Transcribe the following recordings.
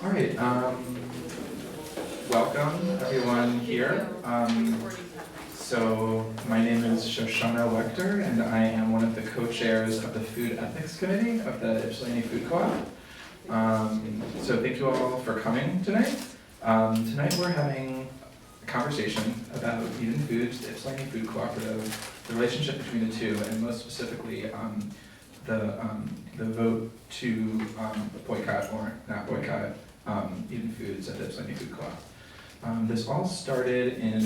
All right, welcome everyone here. So my name is Shoshana Wechter, and I am one of the co-chairs of the Food Ethics Committee of the Ypsilanti Food Co-op. So thank you all for coming tonight. Tonight we're having a conversation about Eden Foods, the Ypsilanti Food Cooperative, the relationship between the two, and most specifically the vote to boycott or not boycott Eden Foods at the Ypsilanti Food Co-op. This all started in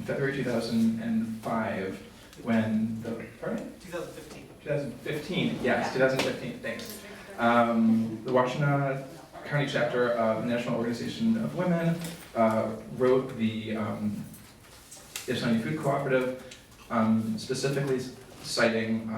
February 2005 when the, pardon? 2015. 2015, yes, 2015, thanks. The Washtenaw County chapter of the National Organization of Women wrote the Ypsilanti Food Cooperative, specifically citing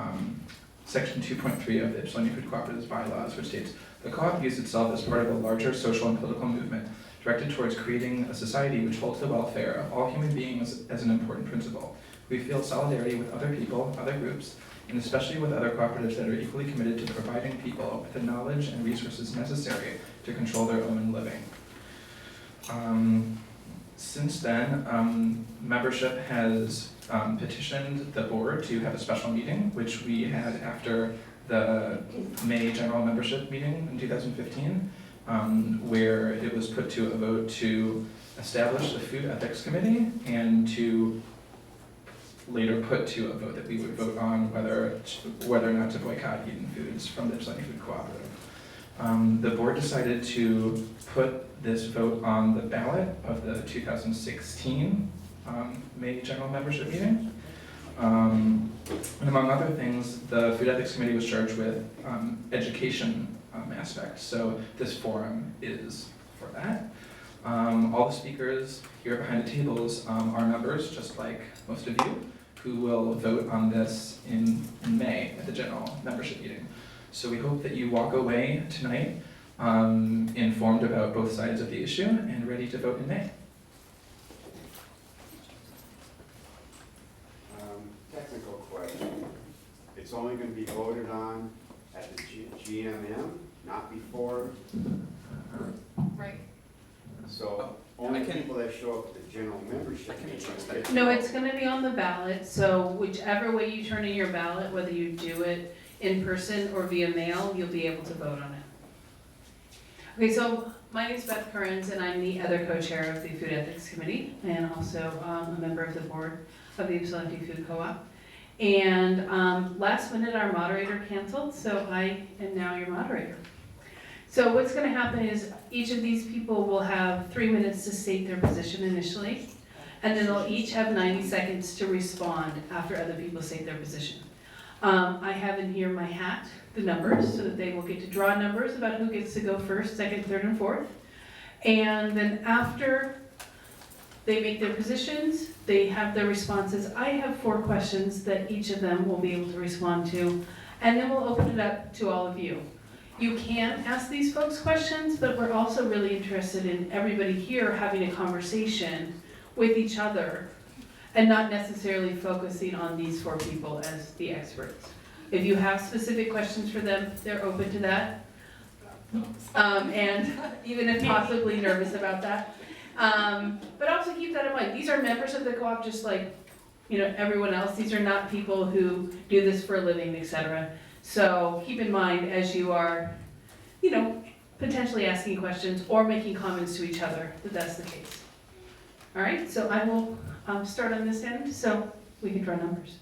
Section 2.3 of the Ypsilanti Food Cooperative's bylaws, which states, the co-op views itself as part of a larger social and political movement directed towards creating a society which holds the welfare of all human beings as an important principle. We feel solidarity with other people, other groups, and especially with other cooperatives that are equally committed to providing people with the knowledge and resources necessary to control their own living. Since then, membership has petitioned the board to have a special meeting, which we had after the May general membership meeting in 2015, where it was put to a vote to establish the Food Ethics Committee and to later put to a vote that we would vote on whether or not to boycott Eden Foods from the Ypsilanti Food Cooperative. The board decided to put this vote on the ballot of the 2016 May general membership meeting. And among other things, the Food Ethics Committee was charged with education aspects. So this forum is for that. All the speakers here behind the tables are members, just like most of you, who will vote on this in May at the general membership meeting. So we hope that you walk away tonight informed about both sides of the issue and ready to vote in May. Technical question. It's only going to be voted on at the GMM, not before? Right. So only people that show up at the general membership meeting. No, it's gonna be on the ballot, so whichever way you turn in your ballot, whether you do it in person or via mail, you'll be able to vote on it. Okay, so my name is Beth Currens, and I'm the other co-chair of the Food Ethics Committee, and also a member of the board of the Ypsilanti Food Co-op. And last minute, our moderator canceled, so I am now your moderator. So what's going to happen is each of these people will have 3 minutes to state their position initially, and then they'll each have 90 seconds to respond after other people state their position. I have in here my hat, the numbers, so that they will get to draw numbers about who gets to go first, second, third, and fourth. And then after they make their positions, they have their responses. I have 4 questions that each of them will be able to respond to, and then we'll open it up to all of you. You can ask these folks questions, but we're also really interested in everybody here having a conversation with each other and not necessarily focusing on these 4 people as the experts. If you have specific questions for them, they're open to that. And even if possibly nervous about that. But also keep that in mind. These are members of the co-op just like everyone else. These are not people who do this for a living, etc. So keep in mind as you are, potentially asking questions or making comments to each other that that's the case. All right, so I will start on this end so we can draw numbers.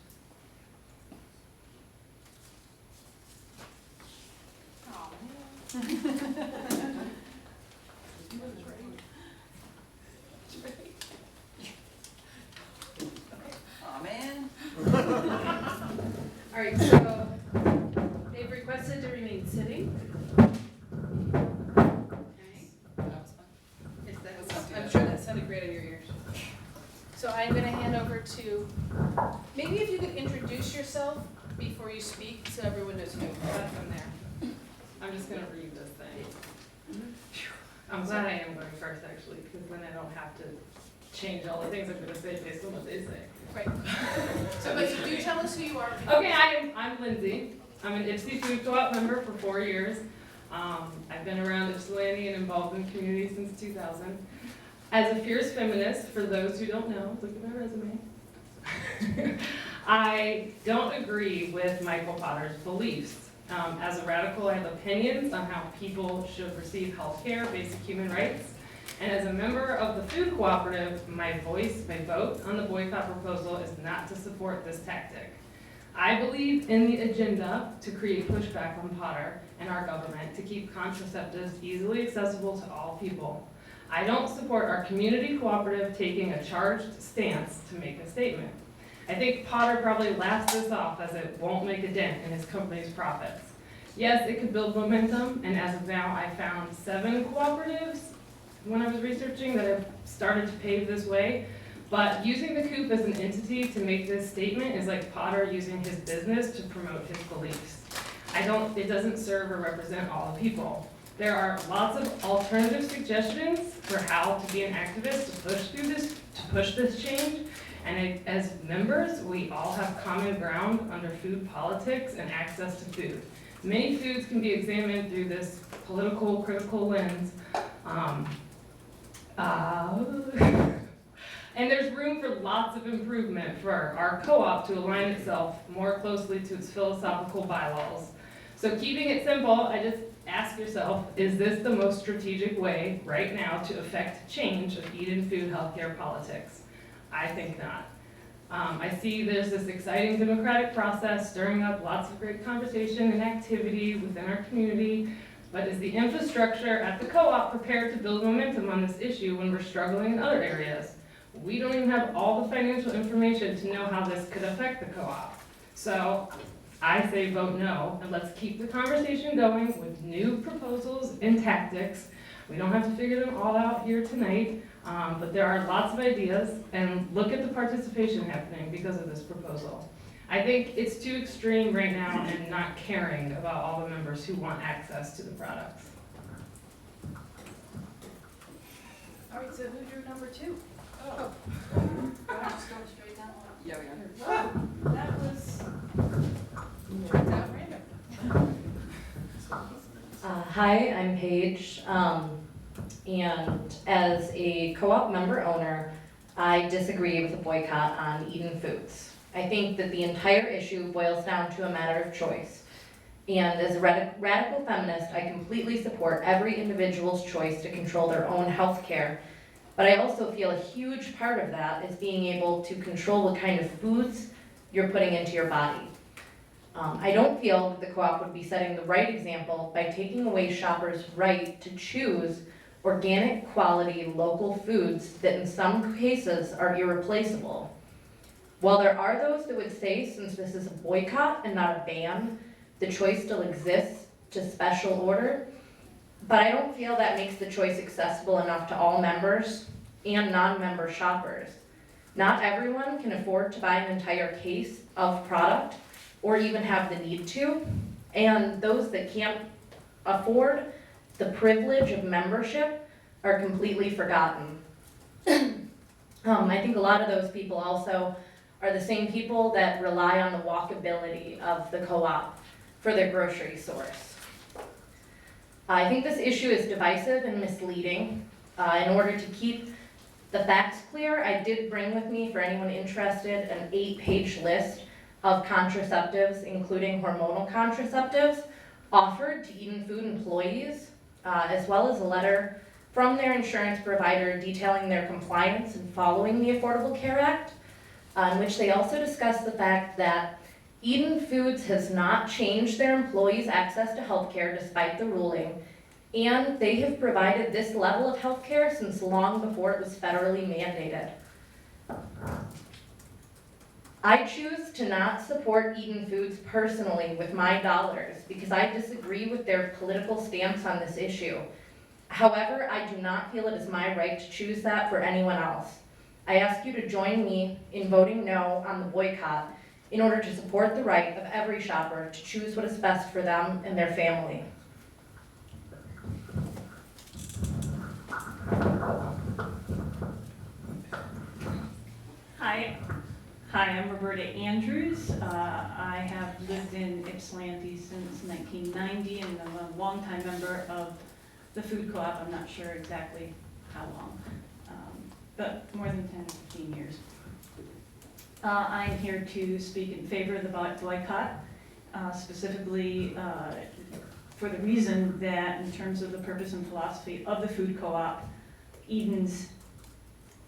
Aw, man. All right, so they've requested to remain sitting. I'm sure that sounded great in your ears. So I'm going to hand over to, maybe if you could introduce yourself before you speak so everyone knows who. That's in there. I'm just gonna read this thing. I'm glad I am going first actually, because then I don't have to change all the things I'm gonna say based on what they say. Right. So but you do tell us who you are. Okay, I'm Lindsay. I'm an Ypsi Food Co-op member for 4 years. I've been around Ypsilanti and involved in the community since 2000. As a fierce feminist, for those who don't know, look at my resume. I don't agree with Michael Potter's beliefs. As a radical, I have opinions on how people should receive health care, basic human rights. And as a member of the food cooperative, my vote on the boycott proposal is not to support this tactic. I believe in the agenda to create pushback on Potter and our government to keep contraceptives easily accessible to all people. I don't support our community cooperative taking a charged stance to make a statement. I think Potter probably laughs this off as it won't make a dent in his company's profits. Yes, it could build momentum, and as of now, I found 7 cooperatives when I was researching that have started to pave this way. But using the Coop as an entity to make this statement is like Potter using his business to promote his beliefs. It doesn't serve or represent all the people. There are lots of alternative suggestions for how to be an activist to push this change. And as members, we all have common ground under food politics and access to food. Many foods can be examined through this political, critical lens. And there's room for lots of improvement for our co-op to align itself more closely to its philosophical bylaws. So keeping it simple, I just ask yourself, is this the most strategic way right now to affect change of eat-in food healthcare politics? I think not. I see there's this exciting democratic process stirring up lots of great conversation and activity within our community, but is the infrastructure at the co-op prepared to build momentum on this issue when we're struggling in other areas? We don't even have all the financial information to know how this could affect the co-op. So I say vote no, and let's keep the conversation going with new proposals and tactics. We don't have to figure them all out here tonight, but there are lots of ideas, and look at the participation happening because of this proposal. I think it's too extreme right now and not caring about all the members who want access to the products. All right, so who drew number 2? Oh. Just going straight down. Yeah, we are. Wow, that was, turns out random. Hi, I'm Paige, and as a co-op member owner, I disagree with the boycott on eat-in foods. I think that the entire issue boils down to a matter of choice. And as a radical feminist, I completely support every individual's choice to control their own health care. But I also feel a huge part of that is being able to control what kind of foods you're putting into your body. I don't feel that the co-op would be setting the right example by taking away shoppers' right to choose organic, quality, local foods that in some cases are irreplaceable. While there are those that would say, since this is a boycott and not a ban, the choice still exists to special order, but I don't feel that makes the choice accessible enough to all members and non-member shoppers. Not everyone can afford to buy an entire case of product or even have the need to, and those that can't afford the privilege of membership are completely forgotten. I think a lot of those people also are the same people that rely on the walkability of the co-op for their grocery source. I think this issue is divisive and misleading. In order to keep the facts clear, I did bring with me, for anyone interested, an 8-page list of contraceptives, including hormonal contraceptives, offered to eat-in food employees, as well as a letter from their insurance provider detailing their compliance in following the Affordable Care Act, in which they also discuss the fact that eat-in foods has not changed their employees' access to health care despite the ruling, and they have provided this level of health care since long before it was federally mandated. I choose to not support eat-in foods personally with my dollars because I disagree with their political stance on this issue. However, I do not feel it is my right to choose that for anyone else. I ask you to join me in voting no on the boycott in order to support the right of every shopper to choose what is best for them and their family. Hi, I'm Roberta Andrews. I have lived in Ypsilanti since 1990 and I'm a longtime member of the food co-op. I'm not sure exactly how long, but more than 10, 15 years. I'm here to speak in favor of the boycott, specifically for the reason that in terms of the purpose and philosophy of the food co-op, Eden's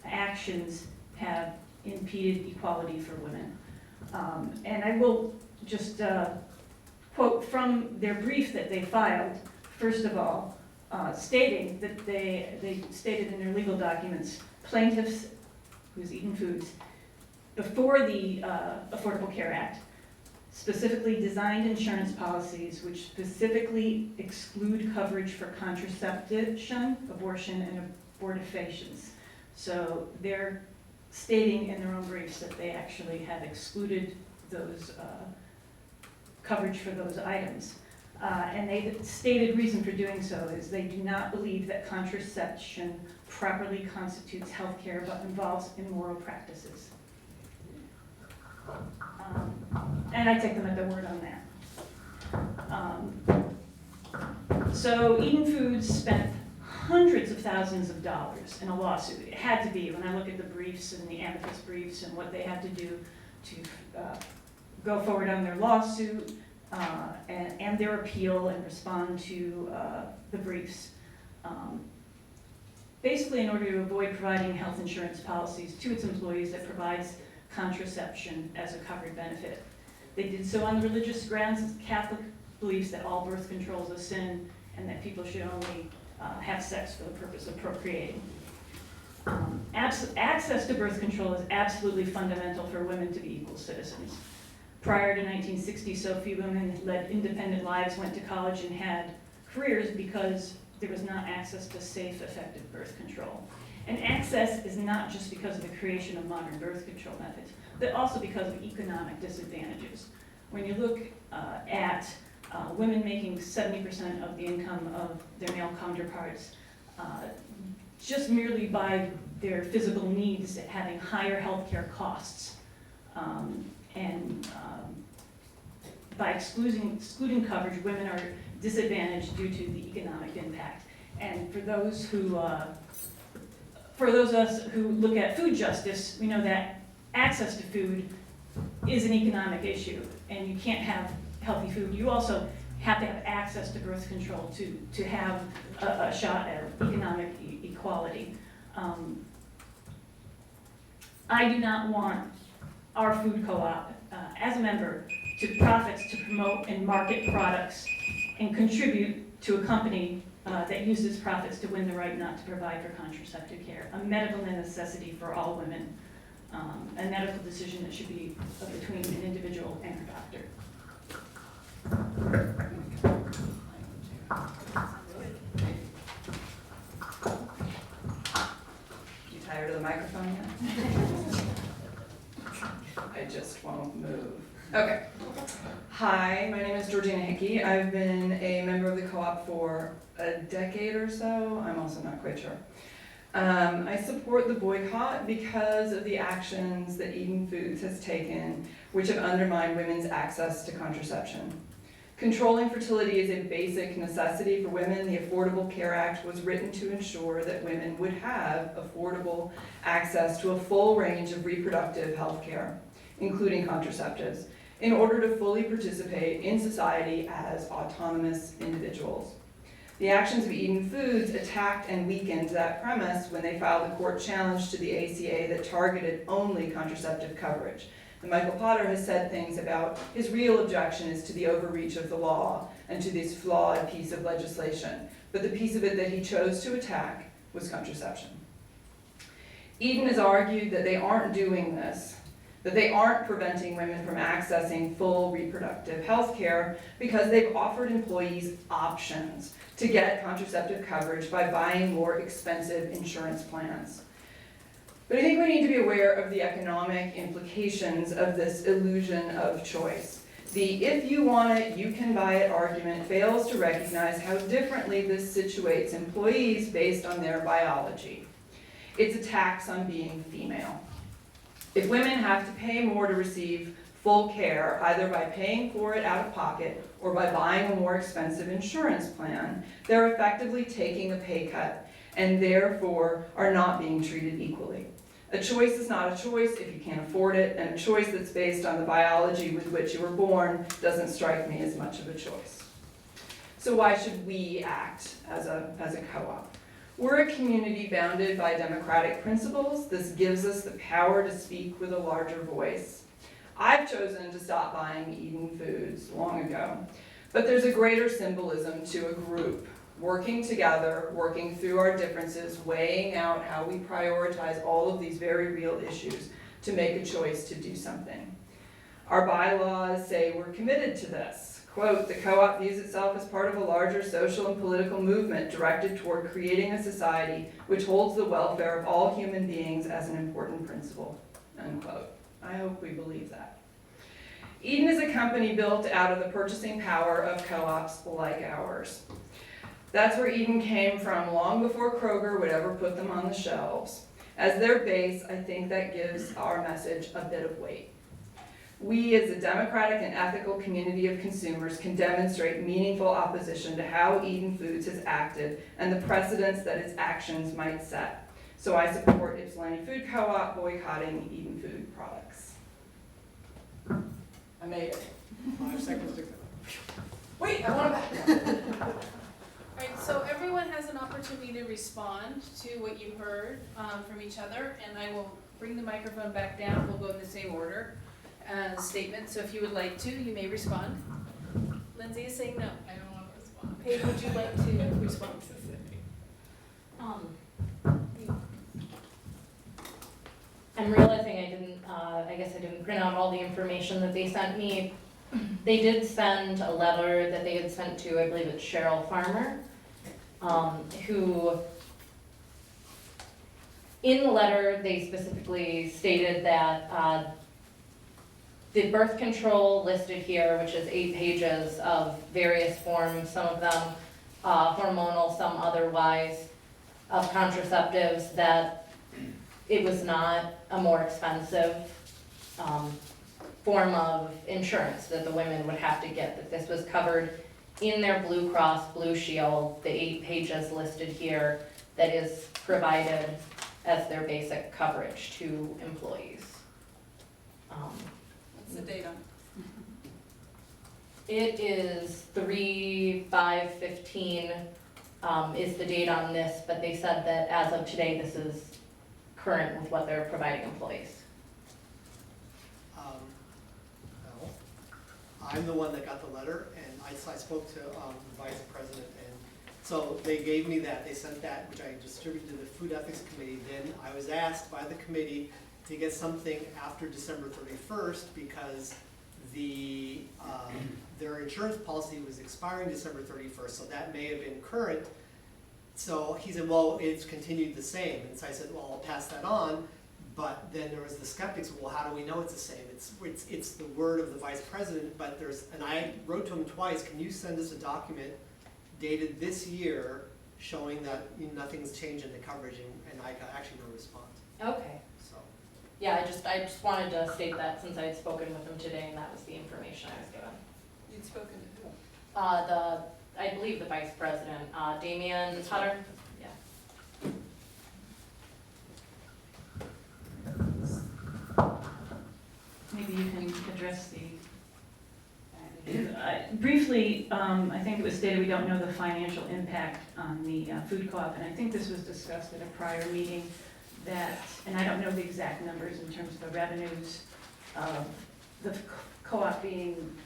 actions have impeded equality for women. And I will just quote from their brief that they filed, first of all, stating that they stated in their legal documents, plaintiffs, who's Eden Foods, before the Affordable Care Act, specifically designed insurance policies which specifically exclude coverage for contraception, abortion, and abortifacients. So they're stating in their own briefs that they actually have excluded those coverage for those items. And they stated reason for doing so is they do not believe that contraception properly constitutes health care but involves immoral practices. And I take them at their word on that. So Eden Foods spent hundreds of thousands of dollars in a lawsuit. It had to be, when I look at the briefs and the amicus briefs and what they had to do to go forward on their lawsuit and their appeal and respond to the briefs. Basically, in order to avoid providing health insurance policies to its employees that provides contraception as a covered benefit. They did so on the religious grounds of Catholic beliefs that all birth control is a sin and that people should only have sex for the purpose of procreating. Access to birth control is absolutely fundamental for women to be equal citizens. Prior to 1960, so few women led independent lives, went to college, and had careers because there was not access to safe, effective birth control. And access is not just because of the creation of modern birth control methods, but also because of economic disadvantages. When you look at women making 70% of the income of their male counterparts, just merely by their physical needs having higher healthcare costs, and by excluding coverage, women are disadvantaged due to the economic impact. And for those of us who look at food justice, we know that access to food is an economic issue, and you can't have healthy food. You also have to have access to birth control to have a shot at economic equality. I do not want our food co-op, as a member, to profits to promote and market products and contribute to a company that uses profits to win the right not to provide for contraceptive care, a medical necessity for all women, a medical decision that should be between an individual and her doctor. You tired of the microphone yet? I just won't move. Okay. Hi, my name is Georgina Hickey. I've been a member of the co-op for a decade or so. I'm also not quite sure. I support the boycott because of the actions that Eden Foods has taken, which have undermined women's access to contraception. Controlling fertility is a basic necessity for women. The Affordable Care Act was written to ensure that women would have affordable access to a full range of reproductive health care, including contraceptives, in order to fully participate in society as autonomous individuals. The actions of Eden Foods attacked and weakened that premise when they filed a court challenge to the ACA that targeted only contraceptive coverage. And Michael Potter has said things about his real objection is to the overreach of the law and to this flawed piece of legislation. But the piece of it that he chose to attack was contraception. Eden has argued that they aren't doing this, that they aren't preventing women from accessing full reproductive health care because they've offered employees options to get contraceptive coverage by buying more expensive insurance plans. But I think we need to be aware of the economic implications of this illusion of choice. The if you want it, you can buy it argument fails to recognize how differently this situates employees based on their biology. It's a tax on being female. If women have to pay more to receive full care, either by paying for it out of pocket or by buying a more expensive insurance plan, they're effectively taking a pay cut and therefore are not being treated equally. A choice is not a choice if you can't afford it, and a choice that's based on the biology with which you were born doesn't strike me as much of a choice. So why should we act as a co-op? We're a community bounded by democratic principles. This gives us the power to speak with a larger voice. I've chosen to stop buying Eden Foods long ago, but there's a greater symbolism to a group working together, working through our differences, weighing out how we prioritize all of these very real issues to make a choice to do something. Our bylaws say we're committed to this. Quote, the co-op views itself as part of a larger social and political movement directed toward creating a society which holds the welfare of all human beings as an important principle, unquote. I hope we believe that. Eden is a company built out of the purchasing power of co-ops like ours. That's where Eden came from long before Kroger would ever put them on the shelves. As their base, I think that gives our message a bit of weight. We, as a democratic and ethical community of consumers, can demonstrate meaningful opposition to how Eden Foods has acted and the precedents that its actions might set. So I support Ypsilanti Food Co-op boycotting Eden Food products. I made it. 5 seconds to go. Wait, I want to back up. All right, so everyone has an opportunity to respond to what you heard from each other, and I will bring the microphone back down. We'll go in the same order. Statement, so if you would like to, you may respond. Lindsay is saying no. I don't want to respond. Paige, would you like to respond? I'm realizing I guess I didn't print out all the information that they sent me. They did send a letter that they had sent to, I believe it's Cheryl Farmer, who, in the letter, they specifically stated that the birth control listed here, which is 8 pages of various forms, some of them hormonal, some otherwise, of contraceptives, that it was not a more expensive form of insurance that the women would have to get, that this was covered in their Blue Cross Blue Shield, the 8 pages listed here, that is provided as their basic coverage to employees. What's the date on? It is 3/5/15 is the date on this, but they said that as of today, this is current with what they're providing employees. Well, I'm the one that got the letter, and I spoke to the vice president, and so they gave me that, they sent that, which I distributed to the Food Ethics Committee. Then I was asked by the committee to get something after December 31st because their insurance policy was expiring December 31st, so that may have been current. So he said, well, it's continued the same. And so I said, well, I'll pass that on. But then there was the skeptics, well, how do we know it's the same? It's the word of the vice president, but and I wrote to him twice, can you send us a document dated this year showing that nothing's changed in the coverage, and I got actually no response. Okay. So. Yeah, I just wanted to state that since I had spoken with them today and that was the information I was given. You'd spoken to who? I believe the vice president, Damian Hutter. Yeah. Maybe you can address the, briefly, I think it was stated we don't know the financial impact on the food co-op, and I think this was discussed at a prior meeting that, and I don't know the exact numbers in terms of the revenues of the co-op being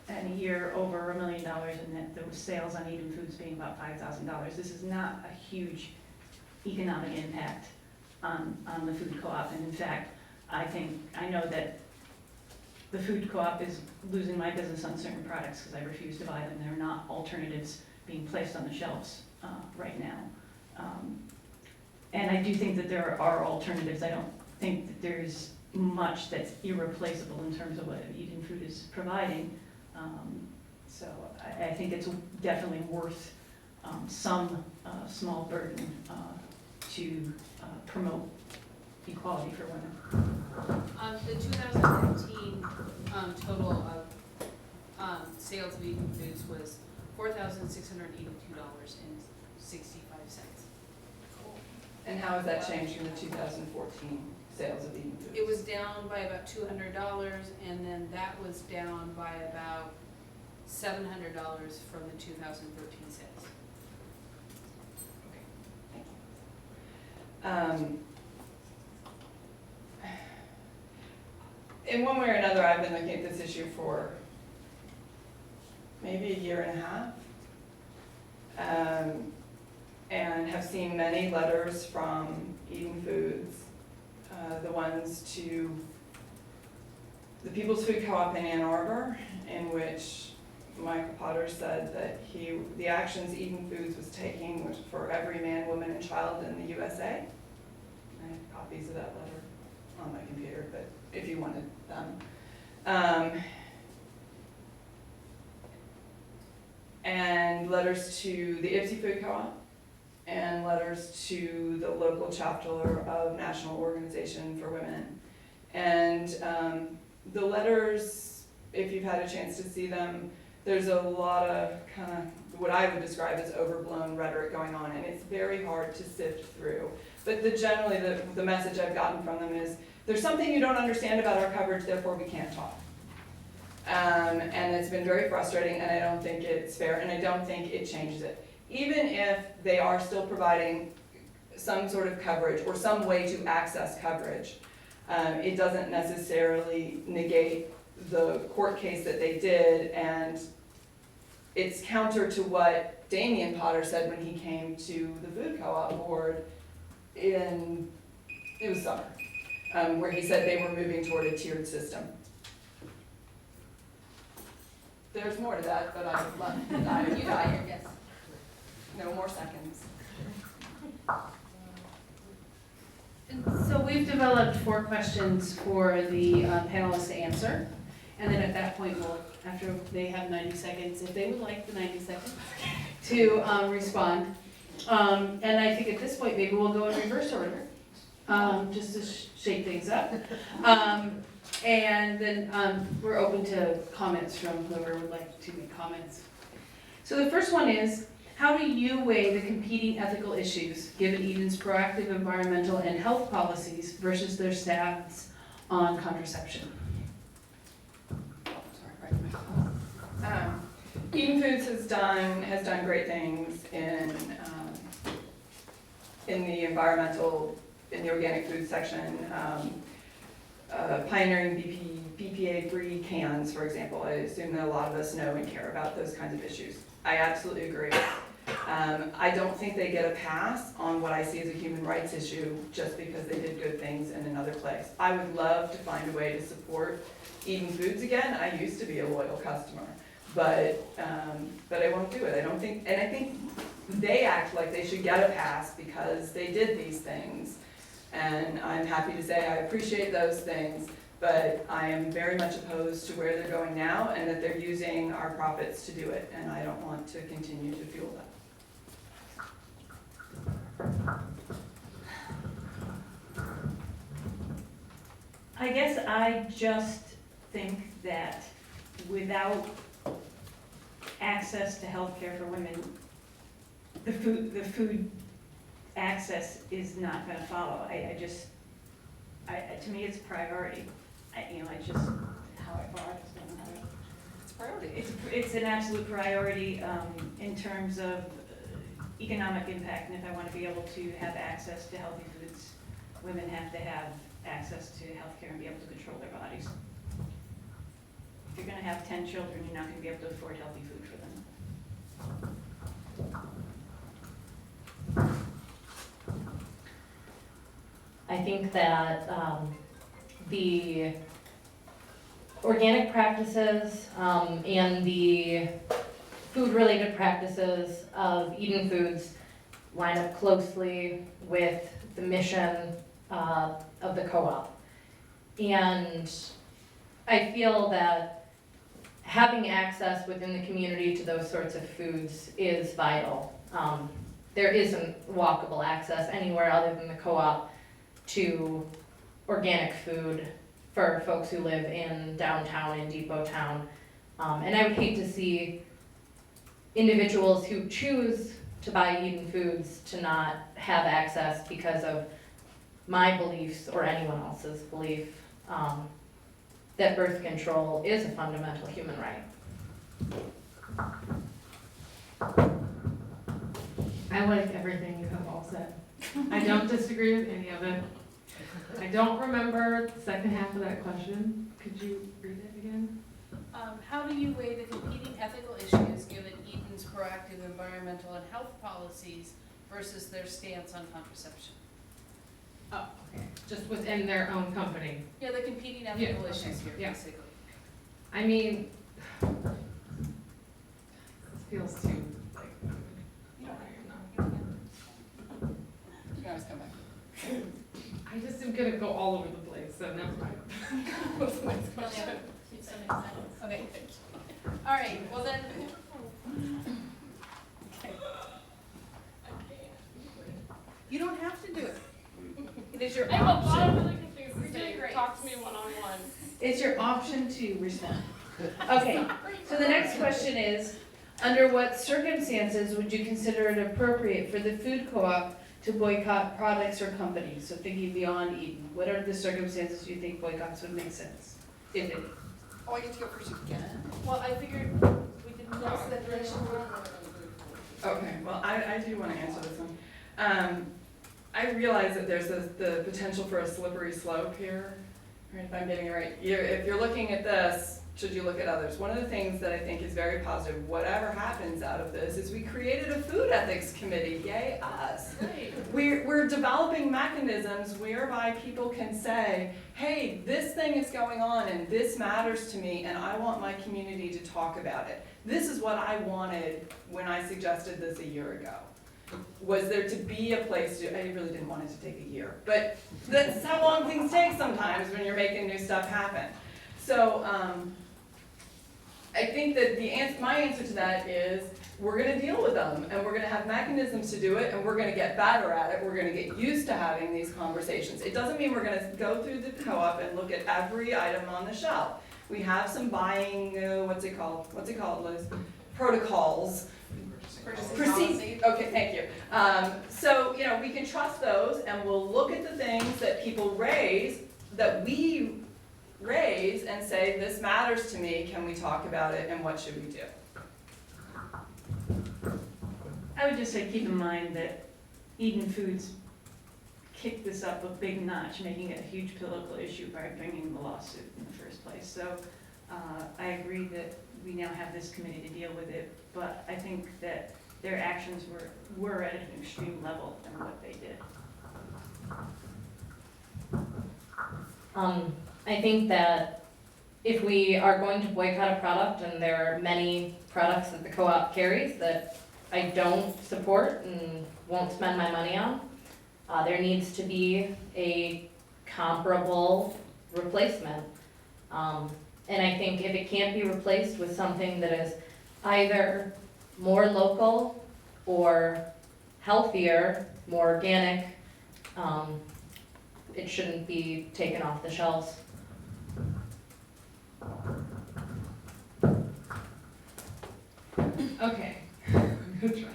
in a year over $1 million, and that there was sales on Eden Foods being about $5,000. This is not a huge economic impact on the food co-op, and in fact, I know that the food co-op is losing my business on certain products because I refuse to buy them. There are not alternatives being placed on the shelves right now. And I do think that there are alternatives. I don't think that there's much that's irreplaceable in terms of what Eden Food is providing. So I think it's definitely worth some small burden to promote equality for women. The 2015 total of sales of Eden Foods was $4,682.65. And how has that changed from the 2014 sales of Eden Foods? It was down by about $200, and then that was down by about $700 from the 2013 sales. In one way or another, I've been looking at this issue for maybe a year and a half, and have seen many letters from Eden Foods, the ones to the People's Food Co-op in Ann Arbor, in which Michael Potter said that the actions Eden Foods was taking was for every man, woman, and child in the USA. I have copies of that letter on my computer, but if you wanted them. And letters to the Ypsi Food Co-op, and letters to the local chapter of National Organization for Women. And the letters, if you've had a chance to see them, there's a lot of kind of what I would describe as overblown rhetoric going on, and it's very hard to sift through. But generally the message I've gotten from them is, there's something you don't understand about our coverage, therefore we can't talk. And it's been very frustrating, and I don't think it's fair, and I don't think it changes it. Even if they are still providing some sort of coverage or some way to access coverage, it doesn't necessarily negate the court case that they did, and it's counter to what Damian Potter said when he came to the Food Co-op board it was summer, where he said they were moving toward a tiered system. There's more to that, but I've left. You got it, yes. No more seconds. And so we've developed 4 questions for the panelists to answer. And then at that point, after they have 90 seconds, if they would like the 90 seconds, to respond. And I think at this point, maybe we'll go in reverse order, just to shake things up. And then we're open to comments from whoever would like to make comments. So the first one is, how do you weigh the competing ethical issues, given Eden's proactive environmental and health policies versus their stance on contraception? Eden Foods has done great things in the environmental, in the organic food section, pioneering BPA-free cans, for example. I assume that a lot of us know and care about those kinds of issues. I absolutely agree. I don't think they get a pass on what I see as a human rights issue just because they did good things in another place. I would love to find a way to support Eden Foods again. I used to be a loyal customer, but I won't do it. I think they act like they should get a pass because they did these things. And I'm happy to say I appreciate those things, but I am very much opposed to where they're going now and that they're using our profits to do it, and I don't want to continue to fuel that. I guess I just think that without access to healthcare for women, the food access is not going to follow. To me, it's a priority. It's just how I bought it. It's a priority. It's an absolute priority in terms of economic impact, and if I want to be able to have access to healthy foods, women have to have access to healthcare and be able to control their bodies. If you're going to have 10 children, you're not going to be able to afford healthy food for them. I think that the organic practices and the food-related practices of Eden Foods line up closely with the mission of the co-op. And I feel that having access within the community to those sorts of foods is vital. There isn't walkable access anywhere other than the co-op to organic food for folks who live in downtown and Depot Town. And I would hate to see individuals who choose to buy Eden Foods to not have access because of my beliefs or anyone else's belief, that birth control is a fundamental human right. I like everything you have all said. I don't disagree with any of it. I don't remember the second half of that question. Could you read it again? How do you weigh the competing ethical issues given Eden's proactive environmental and health policies versus their stance on contraception? Oh, okay. Just within their own company. Yeah, the competing Yeah, ethical okay, issues here, yeah. basically. I mean, this feels too, like, You can always come back. I just am gonna go all over the place, so never mind. What's the next question? Okay, all right, well then. You don't have to do it. It is your I have a lot option. of really good things You're to doing say. great. Talk to me one-on-one. It's your option to respond. Okay, so the next question is, under what circumstances would you consider it appropriate for the food co-op to boycott products or companies? So thinking beyond Eden, what are the circumstances you think boycotts would make sense, if any? Oh, I get to go first again? Well, I figured we did most of the direction. Okay, well, I do want to answer this one. I realize that there's the potential for a slippery slope here, right, if I'm getting it right. If you're looking at this, should you look at others? One of the things that I think is very positive, whatever happens out of this, is we created a food ethics committee, yay us. We're developing mechanisms whereby people can say, hey, this thing is going on and this matters to me and I want my community to talk about it. This is what I wanted when I suggested this a year ago. Was there to be a place to, I really didn't want it to take a year, but that's how long things take sometimes when you're making new stuff happen. So I think that my answer to that is we're gonna deal with them and we're gonna have mechanisms to do it and we're gonna get better at it. We're gonna get used to having these conversations. It doesn't mean we're gonna go through the co-op and look at every item on the shelf. We have some buying, what's it called, Liz? Protocols. Policy. Okay, thank you. So, we can trust those and we'll look at the things that people raise, that we raise and say, this matters to me, can we talk about it and what should we do? I would just say keep in mind that Eden Foods kicked this up a big notch, making it a huge political issue by bringing the lawsuit in the first place. So I agree that we now have this committee to deal with it, but I think that their actions were at an extreme level in what they did. I think that if we are going to boycott a product, and there are many products that the co-op carries that I don't support and won't spend my money on, there needs to be a comparable replacement. And I think if it can't be replaced with something that is either more local or healthier, more organic, it shouldn't be taken off the shelves. Okay, I'm gonna try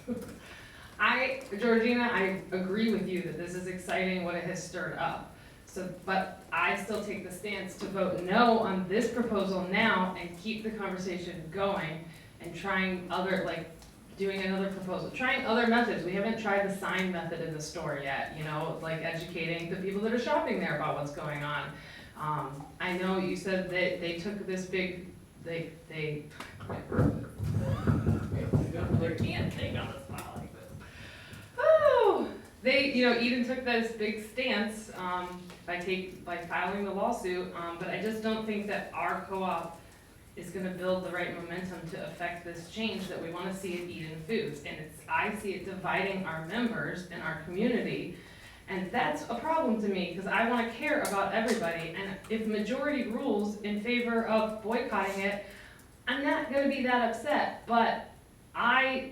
this. Georgina, I agree with you that this is exciting what it has stirred up. So, but I still take the stance to vote no on this proposal now and keep the conversation going and trying doing another proposal, trying other methods. We haven't tried the sign method in the store yet, like educating the people that are shopping there about what's going on. I know you said that they took this big, they can't take on the spot like this. Oh, Eden took this big stance by filing the lawsuit, but I just don't think that our co-op is going to build the right momentum to affect this change that we want to see at Eden Foods, and I see it dividing our members and our community, and that's a problem to me because I want to care about everybody, and if majority rules in favor of boycotting it, I'm not going to be that upset, but I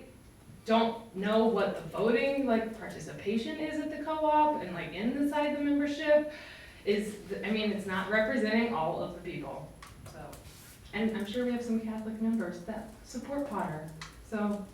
don't know what the voting participation is at the co-op and inside the membership. I mean, it's not representing all of the people, so. And I'm sure we have some Catholic members that support Potter, so